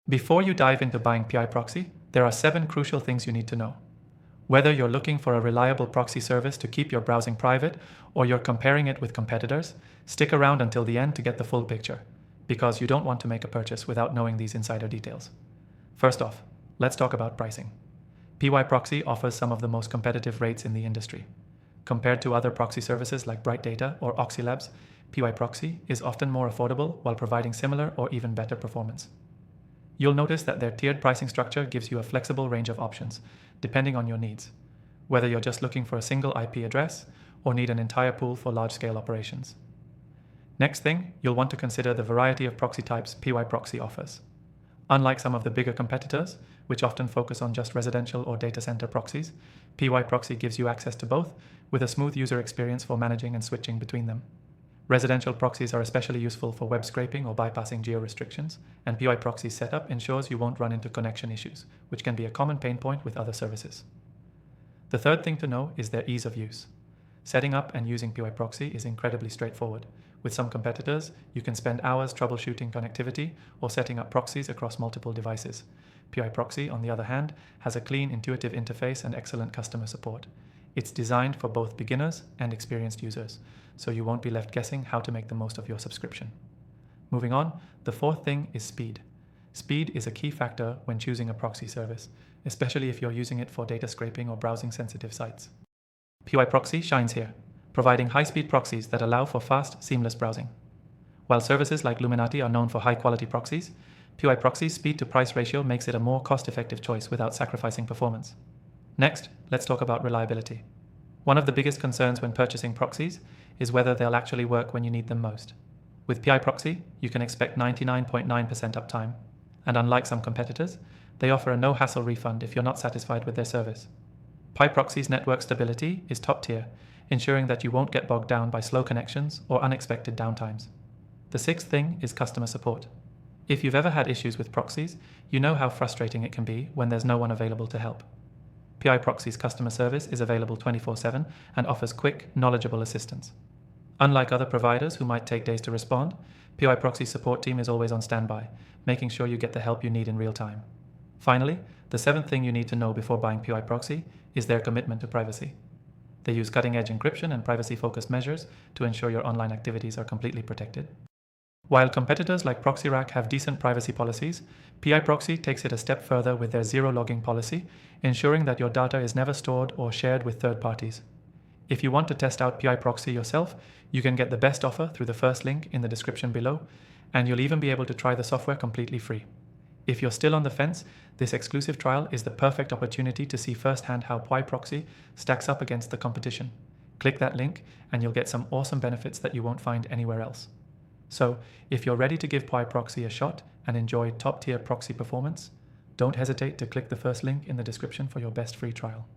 Before you dive into buying PYPROXY, there are 7 crucial things you need to know. Whether you're looking for a reliable proxy service to keep your browsing private or you're comparing it with competitors, stick around until the end to get the full picture, because you don't want to make a purchase without knowing these insider details. First off, let's talk about pricing. PYPROXY offers some of the most competitive rates in the industry. Compared to other proxy services like Bright Data or Oxylabs, PYPROXY is often more affordable while providing similar or even better performance. You'll notice that their tiered pricing structure gives you a flexible range of options, depending on your needs, whether you're just looking for a single IP address or need an entire pool for large-scale operations. Next thing, you'll want to consider the variety of proxy types PYPROXY offers. Unlike some of the bigger competitors, which often focus on just residential or data center proxies, PYPROXY gives you access to both, with a smooth user experience for managing and switching between them. Residential proxies are especially useful for web scraping or bypassing geo-restrictions, and PYPROXY's setup ensures you won't run into connection issues, which can be a common pain point with other services. The third thing to know is their ease of use. Setting up and using PYPROXY is incredibly straightforward. With some competitors, you can spend hours troubleshooting connectivity or setting up proxies across multiple devices. PYPROXY, on the other hand, has a clean, intuitive interface and excellent customer support. It's designed for both beginners and experienced users, so you won't be left guessing how to make the most of your subscription. Moving on, the fourth thing is speed. Speed is a key factor when choosing a proxy service, especially if you're using it for data scraping or browsing sensitive sites. PYPROXY shines here, providing high-speed proxies that allow for fast, seamless browsing. While services like Luminati are known for high-quality proxies, PYPROXY's speed-to-price ratio makes it a more cost-effective choice without sacrificing performance. Next, let's talk about reliability. One of the biggest concerns when purchasing proxies is whether they'll actually work when you need them most. With PYPROXY, you can expect 99.9% uptime, and unlike some competitors, they offer a no-hassle refund if you're not satisfied with their service. PYPROXY's network stability is top tier, ensuring that you won't get bogged down by slow connections or unexpected downtimes. The sixth thing is customer support. If you've ever had issues with proxies, you know how frustrating it can be when there's no one available to help. PYPROXY's customer service is available 24/7 and offers quick, knowledgeable assistance. Unlike other providers who might take days to respond, PYPROXY's support team is always on standby, making sure you get the help you need in real time. Finally, the seventh thing you need to know before buying PYPROXY is their commitment to privacy. They use cutting-edge encryption and privacy-focused measures to ensure your online activities are completely protected. While competitors like ProxyRack have decent privacy policies, PYPROXY takes it a step further with their zero-logging policy, ensuring that your data is never stored or shared with third parties. If you want to test out PYPROXY yourself, you can get the best offer through the first link in the description below, and you'll even be able to try the software completely free. If you're still on the fence, this exclusive trial is the perfect opportunity to see firsthand how PYPROXY stacks up against the competition. Click that link and you'll get some awesome benefits that you won't find anywhere else. So, if you're ready to give PYPROXY a shot and enjoy top-tier proxy performance, don't hesitate to click the first link in the description for your best free trial.